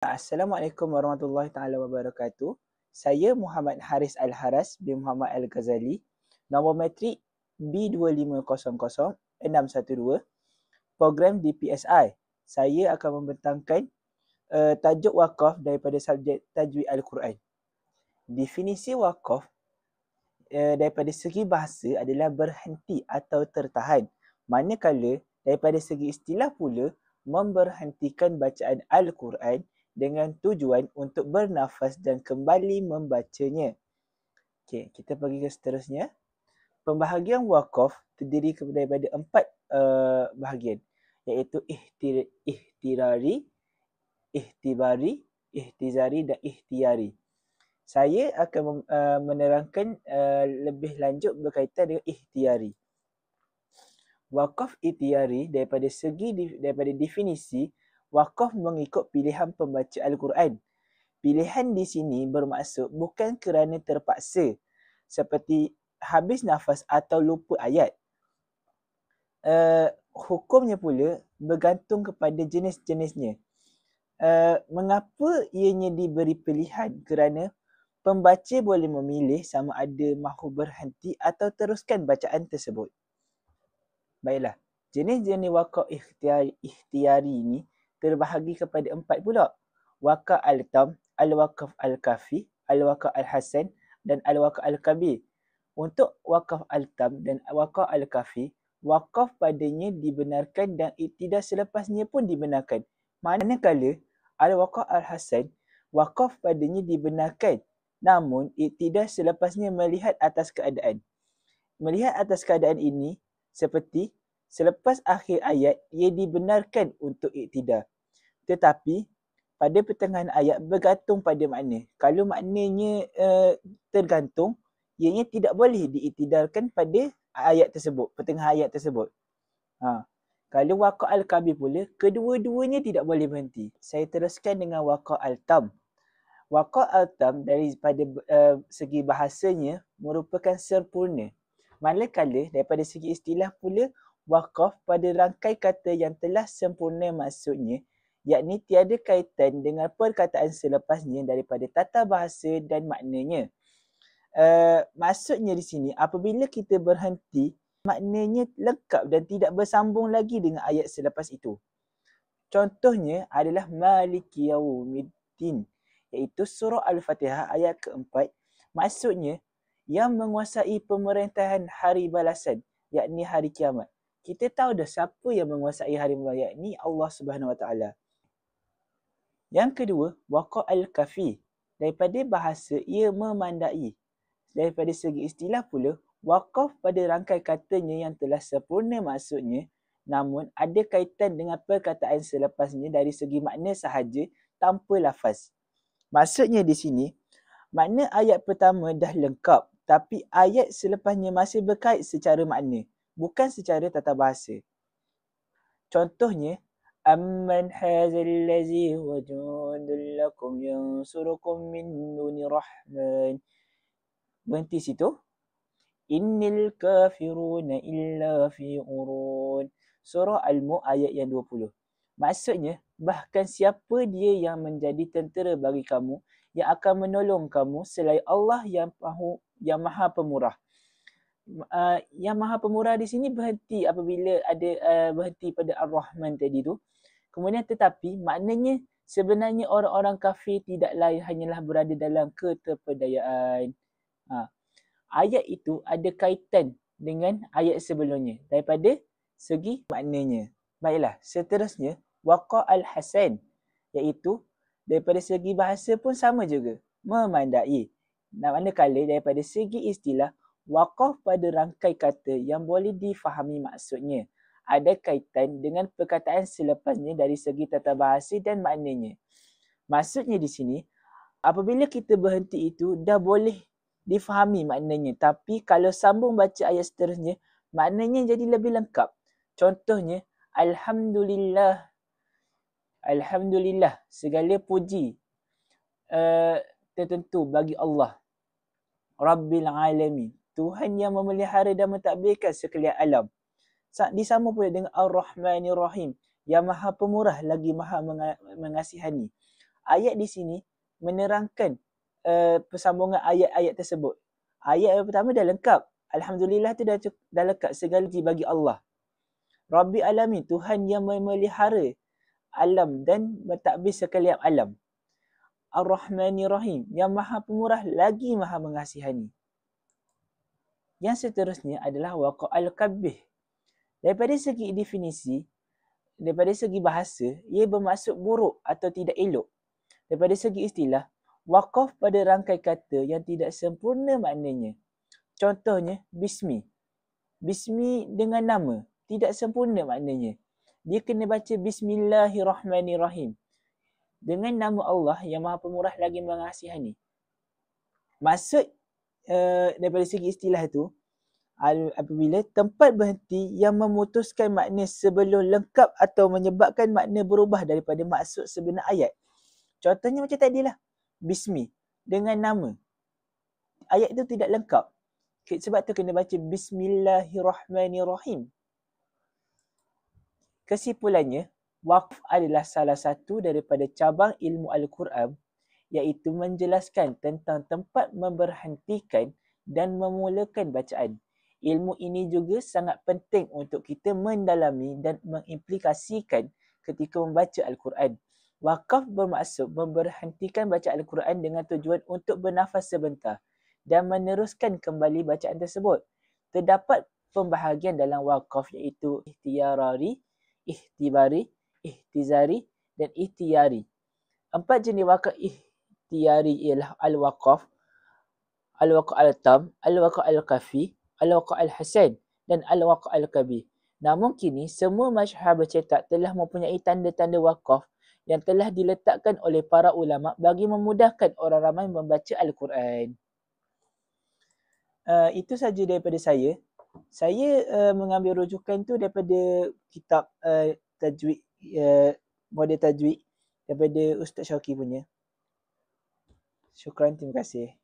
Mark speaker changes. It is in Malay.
Speaker 1: Assalamualaikum warahmatullahi taala wabarakatuh. Saya Muhammad Haris Al-Haras bin Muhammad Al-Ghazali. Nombor matrik B2500612. Program DPSI. Saya akan membentangkan tajuk wakaf daripada subjek Tajwid Al-Quran. Definisi wakaf daripada segi bahasa adalah berhenti atau tertahan. Manakala daripada segi istilah pula memberhentikan bacaan Al-Quran dengan tujuan untuk bernafas dan kembali membacanya. Okey, kita pergi ke seterusnya. Pembahagian wakaf terdiri daripada 4 bahagian, iaitu ihtirari, ihtibari, ihtizari dan ihtiyari. Saya akan menerangkan lebih lanjut berkaitan dengan ihtiyari. Wakaf ihtiyari daripada definisi, wakaf mengikut pilihan pembaca Al-Quran. Pilihan di sini bermaksud bukan kerana terpaksa, seperti habis nafas atau lupa ayat. Hukumnya pula bergantung kepada jenis-jenisnya. Mengapa ianya diberi pilihan? Kerana pembaca boleh memilih sama ada mahu berhenti atau teruskan bacaan tersebut. Baiklah, jenis-jenis wakaf ihtiyari ini terbahagi kepada 4 pula. Wakaf al-tam, al-wakaf al-kafi, al-wakaf al-hasan dan al-wakaf al-kabir. Untuk wakaf al-tam dan wakaf al-kafi, wakaf padanya dibenarkan dan iktidah selepasnya pun dibenarkan. Manakala al-wakaf al-hasan, wakaf padanya dibenarkan, namun iktidah selepasnya melihat atas keadaan. Melihat atas keadaan ini seperti selepas akhir ayat ia dibenarkan untuk iktidah. Tetapi pada pertengahan ayat bergantung pada makna. Kalau maknanya tergantung, ianya tidak boleh diiktidarkan pada ayat tersebut, pertengahan ayat tersebut. Kalau wakaf al-kabir pula, kedua-duanya tidak boleh berhenti. Saya teruskan dengan wakaf al-tam. Wakaf al-tam daripada segi bahasanya merupakan sempurna. Manakala daripada segi istilah pula, wakaf pada rangkai kata yang telah sempurna maksudnya, yakni tiada kaitan dengan perkataan selepasnya daripada tata bahasa dan maknanya. Maksudnya di sini, apabila kita berhenti, maknanya lengkap dan tidak bersambung lagi dengan ayat selepas itu. Contohnya adalah Maliki Yaumiddin, iaitu surah Al-Fatihah ayat keempat. Maksudnya, yang menguasai pemerintahan hari balasan, yakni hari kiamat. Kita tahu dah siapa yang menguasai hari balasan, yakni Allah Subhanahu Wa Taala. Yang kedua, wakaf al-kafi. Daripada bahasa, ia memandai. Daripada segi istilah pula, wakaf pada rangkai katanya yang telah sempurna maksudnya, namun ada kaitan dengan perkataan selepasnya dari segi makna sahaja tanpa lafaz. Maksudnya di sini, makna ayat pertama dah lengkap, tapi ayat selepasnya masih berkait secara makna, bukan secara tata bahasa. Contohnya, Amman hazal ladzi huwa jundul lakum yansurukum min duni rahman. Berhenti situ. Innil kafiruna illa fi urun. Surah Al-Mulk ayat yang 20. Maksudnya, bahkan siapa dia yang menjadi tentera bagi kamu, yang akan menolong kamu selain Allah yang Maha Pemurah. Yang Maha Pemurah di sini berhenti apabila ada berhenti pada Ar-Rahman tadi tu. Kemudian tetapi maknanya sebenarnya orang-orang kafir tidak lain hanyalah berada dalam keterpedayaan. Ayat itu ada kaitan dengan ayat sebelumnya daripada segi maknanya. Baiklah, seterusnya wakaf al-hasan, iaitu daripada segi bahasa pun sama juga, memandai. Manakala daripada segi istilah, wakaf pada rangkai kata yang boleh difahami maksudnya, ada kaitan dengan perkataan selepasnya dari segi tata bahasa dan maknanya. Maksudnya di sini, apabila kita berhenti itu dah boleh difahami maknanya, tapi kalau sambung baca ayat seterusnya, maknanya jadi lebih lengkap. Contohnya, Alhamdulillah. Alhamdulillah, segala puji tertentu bagi Allah. Rabbil alamin, Tuhan yang memelihara dan mentadbirkan sekalian alam. Disambung pula dengan Ar-Rahmanir Rahim, yang Maha Pemurah lagi Maha Mengasihani. Ayat di sini menerangkan persambungan ayat-ayat tersebut. Ayat yang pertama dah lengkap. Alhamdulillah tu dah lengkap segala puji bagi Allah. Rabbi alamin, Tuhan yang memelihara alam dan mentadbir sekalian alam. Ar-Rahmanir Rahim, yang maha pemurah lagi maha mengasihani. Yang seterusnya adalah waqa'al kabih. Daripada segi definisi, daripada segi bahasa, ia bermaksud buruk atau tidak elok. Daripada segi istilah, waqaf pada rangkai kata yang tidak sempurna maknanya. Contohnya, bismi. Bismi dengan nama, tidak sempurna maknanya. Dia kena baca Bismillahirrahmanirrahim. Dengan nama Allah yang maha pemurah lagi mengasihani. Maksud daripada segi istilah itu, apabila tempat berhenti yang memutuskan makna sebelum lengkap atau menyebabkan makna berubah daripada maksud sebenar ayat. Contohnya macam tadilah, Bismi, dengan nama. Ayat itu tidak lengkap. Sebab tu kena baca Bismillahirrahmanirrahim. Kesimpulannya, waqf adalah salah satu daripada cabang ilmu Al-Quran, iaitu menjelaskan tentang tempat memberhentikan dan memulakan bacaan. Ilmu ini juga sangat penting untuk kita mendalami dan mengimplikasikan ketika membaca Al-Quran. Waqaf bermaksud memberhentikan baca Al-Quran dengan tujuan untuk bernafas sebentar dan meneruskan kembali bacaan tersebut. Terdapat pembahagian dalam waqaf iaitu ikhtiyari, ihtibari, ihtizari dan ikhtiyari. 4 jenis waqaf ikhtiyari ialah al-waqaf, al-waqaf al-tam, al-waqaf al-kafi, al-waqaf al-hasan dan al-waqaf al-kabir. Namun kini semua masyhur bercetak telah mempunyai tanda-tanda waqaf yang telah diletakkan oleh para ulama bagi memudahkan orang ramai membaca Al-Quran. Itu saja daripada saya. Saya mengambil rujukan tu daripada kitab tajwid, model tajwid daripada Ustaz Syauqi punya. Syukran, terima kasih.